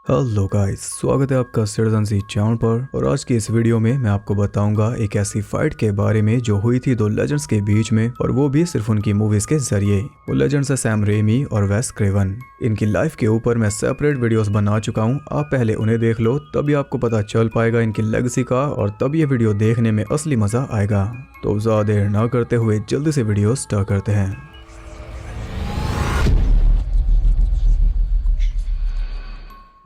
Hello guys, स्वागत है आपका सिटीजन सी चैनल पर। और आज की इस वीडियो में मैं आपको बताऊंगा एक ऐसी फाइट के बारे में जो हुई थी दो लेजेंड्स के बीच में, और वो भी सिर्फ उनकी मूवीज के जरिए। वो लेजेंड्स है सैम रेमी और वेस क्रेवन। इनकी लाइफ के ऊपर मैं सेपरेट वीडियोस बना चुका हूँ, आप पहले उन्हें देख लो, तभी आपको पता चल पाएगा इनकी लेगेसी का, और तब ये वीडियो देखने में असली मजा आएगा। तो ज्यादा देर ना करते हुए जल्दी से वीडियो स्टार्ट करते हैं।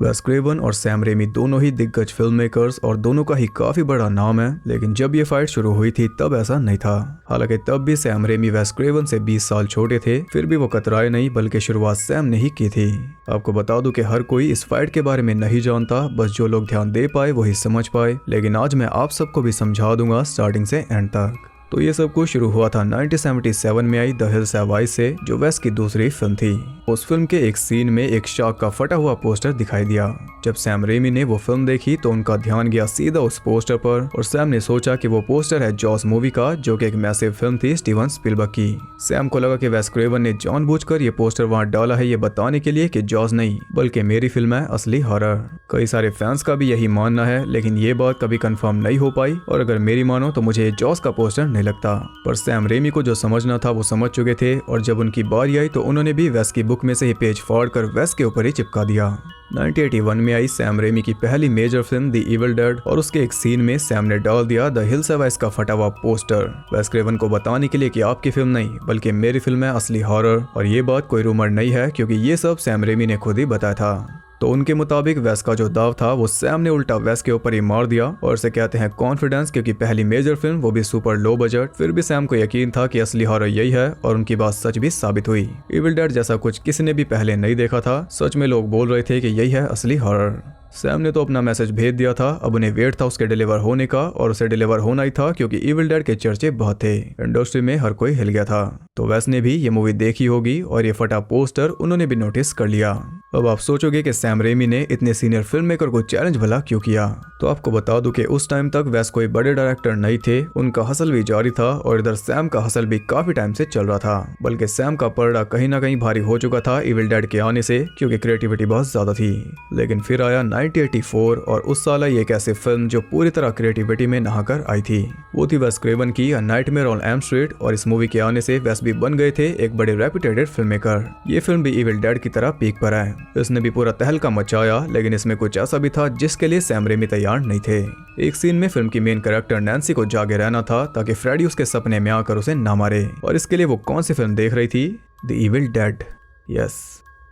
वेस क्रेवन और सैम रेमी दोनों ही दिग्गज फिल्म मेकर्स और दोनों का ही काफी बड़ा नाम है, लेकिन जब ये फाइट शुरू हुई थी तब ऐसा नहीं था। हालांकि तब भी सैम रेमी वेस क्रेवन से 20 साल छोटे थे, फिर भी वो कतराए नहीं, बल्कि शुरुआत सैम ने ही की थी। आपको बता दूं कि हर कोई इस फाइट के बारे में नहीं जानता, बस जो लोग ध्यान दे पाए वही समझ पाए, लेकिन आज मैं आप सबको भी समझा दूंगा स्टार्टिंग से एंड तक। तो ये सब कुछ शुरू हुआ था 1977 में I the hills have eyes से, जो वेस की दूसरी फिल्म थी। उस फिल्म के एक सीन में एक शार्क का फटा हुआ पोस्टर दिखाई दिया। जब सैम रेमी ने वो फिल्म देखी तो उनका ध्यान गया सीधा उस पोस्टर पर, और सैम ने सोचा कि वो पोस्टर है जॉस मूवी का, जो कि एक मैसिव फिल्म थी स्टीवन स्पीलबर्ग की। सैम को लगा कि वेस क्रेवन ने जानबूझकर ये पोस्टर वहां डाला है ये बताने के लिए कि जॉस नहीं बल्कि मेरी फिल्म है असली हॉरर। कई सारे फैंस का भी यही मानना है, लेकिन ये बात कभी कंफर्म नहीं हो पाई, और अगर मेरी मानो तो मुझे जॉस का पोस्टर नहीं लगता। पर सैम रेमी को जो समझना था वो समझ चुके थे, और जब उनकी बारी आई तो उन्होंने भी वेस की बुक में से ही पेज फाड़कर वेस के ऊपर ही चिपका दिया। 1981 में आई सैम रेमी की पहली major film the Evil Dead, और उसके एक सीन में सैम ने डाल दिया द हिल्स हैव आइज का फटा हुआ पोस्टर, वेस क्रेवन को बताने के लिए कि आपकी फिल्म नहीं बल्कि मेरी फिल्म है असली हॉरर। और ये बात कोई रूमर नहीं है, क्योंकि ये सब सैम रेमी ने खुद ही बताया था। तो उनके मुताबिक वेस का जो दाव था वो सैम ने उल्टा वेस के ऊपर ही मार दिया, और इसे कहते हैं कॉन्फिडेंस, क्योंकि पहली मेजर फिल्म वो भी सुपर लो बजट। फिर भी सैम को यकीन था कि असली हॉरर यही है, और उनकी बात सच भी साबित हुई। इविल डेड जैसा कुछ किसी ने भी पहले नहीं देखा था, सच में लोग बोल रहे थे कि यही है असली हॉरर। सैम ने तो अपना मैसेज भेज दिया था, अब उन्हें वेट था उसके डिलीवर होने का, और उसे डिलीवर होना ही था, क्योंकि इविल डेड के चर्चे बहुत थे, इंडस्ट्री में हर कोई हिल गया था। तो वेस ने भी ये मूवी देखी होगी, और ये फटा पोस्टर उन्होंने भी नोटिस कर लिया। अब आप सोचोगे कि सैम रेमी ने इतने सीनियर फिल्म मेकर को चैलेंज भला क्यों किया। तो आपको बता दूं कि उस टाइम तक वेस कोई बड़े डायरेक्टर नहीं थे, उनका हसल भी जारी था, और इधर सैम का हसल भी काफी टाइम से चल रहा था। बल्कि सैम का पलड़ा कहीं ना कहीं भारी हो चुका था इविल डेड के आने से, क्योंकि क्रिएटिविटी बहुत ज्यादा थी। लेकिन फिर आया 1984, और उस साल आई एक ऐसी फिल्म जो पूरी तरह क्रिएटिविटी में नहाकर आई थी। वो थी वेस क्रेवन की a nightmare on Elm street, और इस मूवी के आने से वेस भी बन गए थे एक बड़े रेप्यूटेड फिल्म मेकर। ये फिल्म भी इविल डेड की तरह पीक पर है, इसने भी पूरा तहलका मचाया, लेकिन इसमें कुछ ऐसा भी था जिसके लिए सैम रेमी तैयार नहीं थे। एक सीन में फिल्म की मेन कैरेक्टर नैन्सी को जागे रहना था, ताकि फ्रेडी उसके सपने में आकर उसे ना मारे। और इसके लिए वो कौन सी फिल्म देख रही थी? The Evil dead. यस।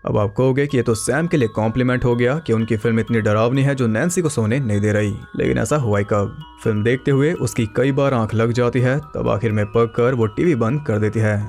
अब आप कहोगे कि ये तो सैम के लिए कॉम्प्लीमेंट हो गया कि उनकी फिल्म इतनी डरावनी है जो नैन्सी को सोने नहीं दे रही, लेकिन ऐसा हुआ ही कब? फिल्म देखते हुए उसकी कई बार आंख लग जाती है, तब आखिर में पक कर वो टीवी बंद कर देती है।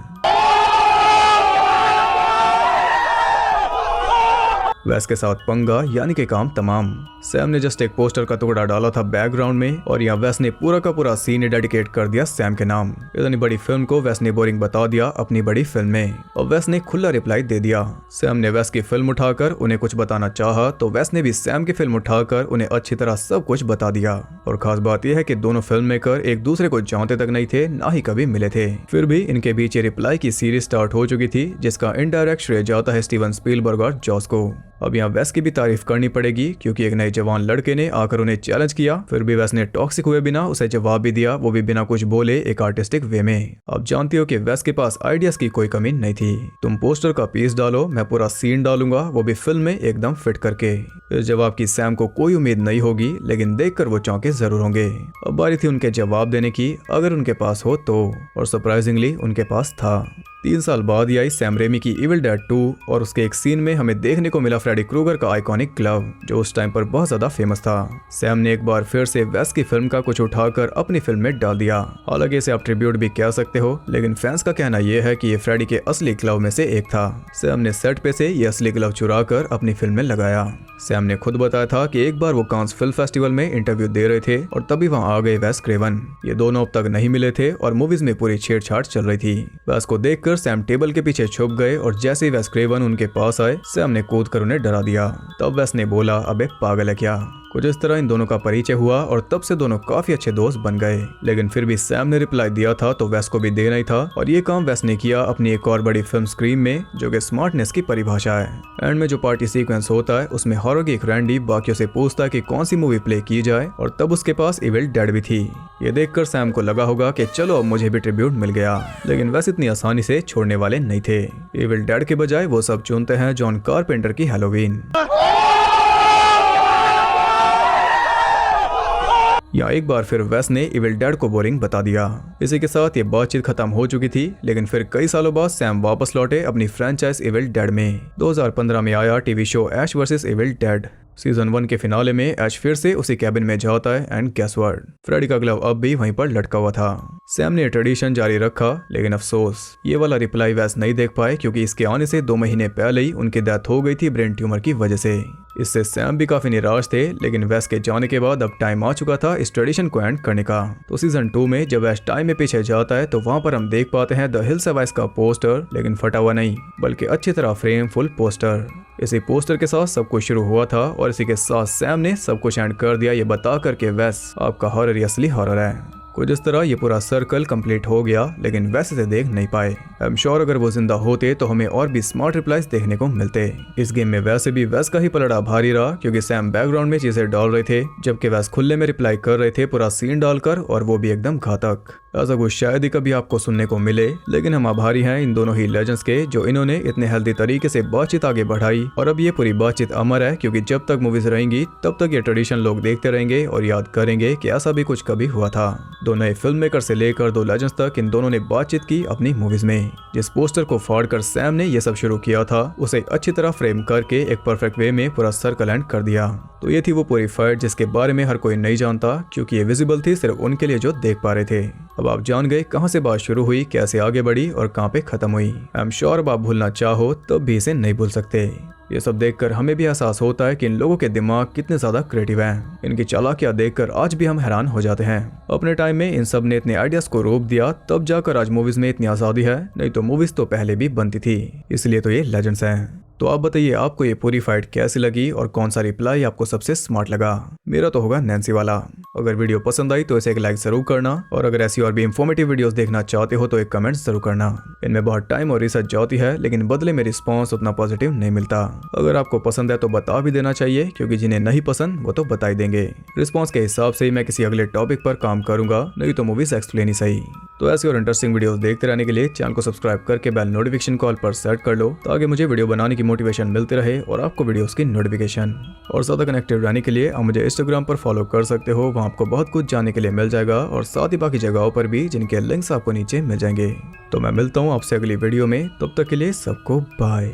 वेस के साथ पंगा यानी कि काम तमाम। सैम ने जस्ट एक पोस्टर का टुकड़ा डाला था बैकग्राउंड में, और यहाँ वेस ने पूरा का पूरा सीन डेडिकेट कर दिया सैम के नाम। इतनी बड़ी फिल्म को वेस ने बोरिंग बता दिया अपनी बड़ी फिल्म में, और वेस ने खुला रिप्लाई दे दिया। सैम ने वेस की फिल्म उठाकर उन्हें कुछ बताना चाहा, तो वेस ने भी सैम की फिल्म उठाकर उन्हें अच्छी तरह सब कुछ बता दिया। और खास बात यह है कि दोनों फिल्म मेकर एक दूसरे को जानते तक नहीं थे, ना ही कभी मिले थे। फिर भी इनके बीच रिप्लाई की सीरीज स्टार्ट हो चुकी थी, जिसका इनडायरेक्ट श्रेय जाता है स्टीवन स्पीलबर्ग और जॉस को। अब यहाँ वेस की भी तारीफ करनी पड़ेगी, क्योंकि एक नए जवान लड़के ने आकर उन्हें चैलेंज किया, फिर भी वेस ने टॉक्सिक हुए बिना उसे जवाब भी दिया, वो भी बिना कुछ बोले, एक आर्टिस्टिक वे में। अब जानती हो कि वेस के पास आइडियाज की कोई कमी नहीं थी। तुम पोस्टर का पीस डालो, मैं पूरा सीन डालूंगा, वो भी फिल्म में एकदम फिट करके। इस जवाब की सैम को कोई उम्मीद नहीं होगी, लेकिन देखकर वो चौंके जरूर होंगे। अब बारी थी उनके जवाब देने की, अगर उनके पास हो तो, और सरप्राइजिंगली उनके पास था। 3 साल बाद ही आई सैम रेमी की इविल डेड 2, और उसके एक सीन में हमें देखने को मिला फ्रेडी क्रूगर का आइकॉनिक ग्लव, जो उस टाइम पर बहुत ज्यादा फेमस था। सैम ने एक बार फिर से वेस की फिल्म का कुछ उठाकर अपनी फिल्म में डाल दिया। हालांकि इसे आप ट्रिब्यूट भी कह सकते हो, लेकिन फैंस का कहना यह है कि ये फ्रेडी के असली ग्लव में से एक था। सैम ने सेट पे से ये असली ग्लव चुरा कर अपनी फिल्म में लगाया। सैम ने खुद बताया था कि एक बार वो कांस फिल्म फेस्टिवल में इंटरव्यू दे रहे थे, और तभी वहां आ गए वेस क्रेवन। ये दोनों अब तक नहीं मिले थे, और मूवीज में पूरी छेड़छाड़ चल रही थी। वेस को देखकर सैम टेबल के पीछे छुप गए, और जैसे ही वेस क्रेवन उनके पास आए, सैम ने कूद कर उन्हें डरा दिया। तब वेस ने बोला, अबे पागल है क्या? कुछ इस तरह इन दोनों का परिचय हुआ और तब से दोनों काफी अच्छे दोस्त बन गए। लेकिन फिर भी सैम ने रिप्लाई दिया था तो वेस को भी देना ही था, और ये काम वेस ने किया अपनी एक और बड़ी फिल्म स्क्रीम में, जो कि स्मार्टनेस की परिभाषा है। एंड में जो पार्टी सीक्वेंस होता है उसमें हॉरर की एक रैंडी बाकियों से पूछता है कि कौन सी मूवी प्ले की जाए, और तब उसके पास इविल डेड भी थी। ये देखकर सैम को लगा होगा कि चलो अब मुझे भी ट्रिब्यूट मिल गया, लेकिन वेस इतनी आसानी से छोड़ने वाले नहीं थे। इविल डेड के बजाय वो सब चुनते हैं जॉन कारपेंटर की हैलोवीन। या एक बार फिर वेस ने इविल डेड को बोरिंग बता दिया। इसी के साथ ये बातचीत खत्म हो चुकी थी, लेकिन फिर कई सालों बाद सैम वापस लौटे अपनी फ्रेंचाइज इविल डेड में। 2015 में आया TV show Ash versus Evil Dead. Season 1 के फिनाले में ऐश फिर से उसी कैबिन में जाता है एंड गेस व्हाट, फ्रेडी का ग्लव अब भी वहीं पर लटका हुआ था। सैम ने ट्रेडिशन जारी रखा, लेकिन अफसोस ये वाला रिप्लाई वेस नहीं देख पाए, क्योंकि इसके आने से 2 महीने पहले ही उनकी डेथ हो गई थी ब्रेन ट्यूमर की वजह से। इससे सैम भी काफी निराश थे, लेकिन वेस के जाने के बाद अब टाइम आ चुका था इस ट्रेडिशन को एंड करने का। तो सीजन 2 में जब वेस टाइम में पीछे जाता है तो वहां पर हम देख पाते हैं द हिल्स हैव आइज का पोस्टर, लेकिन फटा हुआ नहीं बल्कि अच्छी तरह फ्रेम फुल पोस्टर। इसी पोस्टर के साथ सब कुछ शुरू हुआ था, और इसी के साथ सैम ने सब कुछ एंड कर दिया ये बता करके वेस आपका हॉरर ही असली हॉरर है। कुछ इस तरह ये पूरा सर्कल कंप्लीट हो गया, लेकिन वेस इसे देख नहीं पाए। आई एम श्योर अगर वो जिंदा होते तो हमें और भी स्मार्ट रिप्लाईज देखने को मिलते। इस गेम में वैसे भी वेस का ही पलड़ा भारी रहा, क्योंकि सैम बैकग्राउंड में चीजें डाल रहे थे जबकि वेस खुले में रिप्लाई कर रहे थे पूरा सीन डालकर, और वो भी एकदम घातक। ऐसा कुछ शायद ही कभी आपको सुनने को मिले, लेकिन हम आभारी हैं इन दोनों ही लेजेंड्स के जो इन्होंने इतने हेल्दी तरीके से बातचीत आगे बढ़ाई। और अब ये पूरी बातचीत अमर है, क्योंकि जब तक मूवीज रहेंगी तब तक ये ट्रेडिशन लोग देखते रहेंगे और याद करेंगे कि ऐसा भी कुछ कभी हुआ था। दो नए फिल्म मेकर से लेकर 2 लेजेंड्स तक इन दोनों ने बातचीत की अपनी मूवीज में। जिस पोस्टर को फाड़कर सैम ने ये सब शुरू किया था उसे अच्छी तरह फ्रेम करके एक परफेक्ट वे में पूरा सर्कल एंड कर दिया। तो ये थी वो पूरी फाइट जिसके बारे में हर कोई नहीं जानता, क्योंकि ये विजिबल थी सिर्फ उनके लिए जो देख पा रहे थे। अब आप जान गए कहां से बात शुरू हुई, कैसे आगे बढ़ी और कहां पे खत्म हुई। आई एम श्योर अब आप भूलना चाहो तब भी इसे नहीं भूल सकते। ये सब देखकर हमें भी एहसास होता है कि इन लोगों के दिमाग कितने ज्यादा क्रिएटिव हैं। इनकी चालाकियां देखकर आज भी हम हैरान हो जाते हैं। अपने टाइम में इन सब ने इतने आइडियाज को रोक दिया, तब जाकर आज मूवीज में इतनी आजादी है, नहीं तो मूवीज तो पहले भी बनती थी। इसलिए तो ये लेजेंड्स हैं। तो आप बताइए आपको ये पूरी फाइट कैसी लगी और कौन सा रिप्लाई आपको सबसे स्मार्ट लगा। मेरा तो होगा नैन्सी वाला। अगर वीडियो पसंद आई तो इसे एक लाइक जरूर करना, और अगर ऐसी और भी इंफॉर्मेटिव वीडियोस देखना चाहते हो तो एक कमेंट जरूर करना। इनमें बहुत टाइम और रिसर्च जाती है, लेकिन बदले में रिस्पॉन्स उतना पॉजिटिव नहीं मिलता। अगर आपको पसंद है तो बता भी देना चाहिए, क्योंकि जिन्हें नहीं पसंद वो तो बता ही देंगे। रिस्पॉन्स के हिसाब से ही मैं किसी अगले टॉपिक पर काम करूंगा, नहीं तो मूवीज एक्सप्लेन ही सही। तो ऐसी और इंटरेस्टिंग वीडियोस देखते रहने के लिए चैनल को सब्सक्राइब करके बेल नोटिफिकेशन कॉल पर सेट कर लो, ताकि मुझे वीडियो बनाने की मोटिवेशन मिलती रहे और आपको वीडियोस की नोटिफिकेशन। और ज्यादा कनेक्टेड रहने के लिए आप मुझे इंस्टाग्राम पर फॉलो कर सकते हो, वहाँ आपको बहुत कुछ जानने के लिए मिल जाएगा, और साथ ही बाकी जगहों पर भी जिनके लिंक्स आपको नीचे मिल जाएंगे। तो मैं मिलता हूँ आपसे अगली वीडियो में, तब तक के लिए सबको बाय।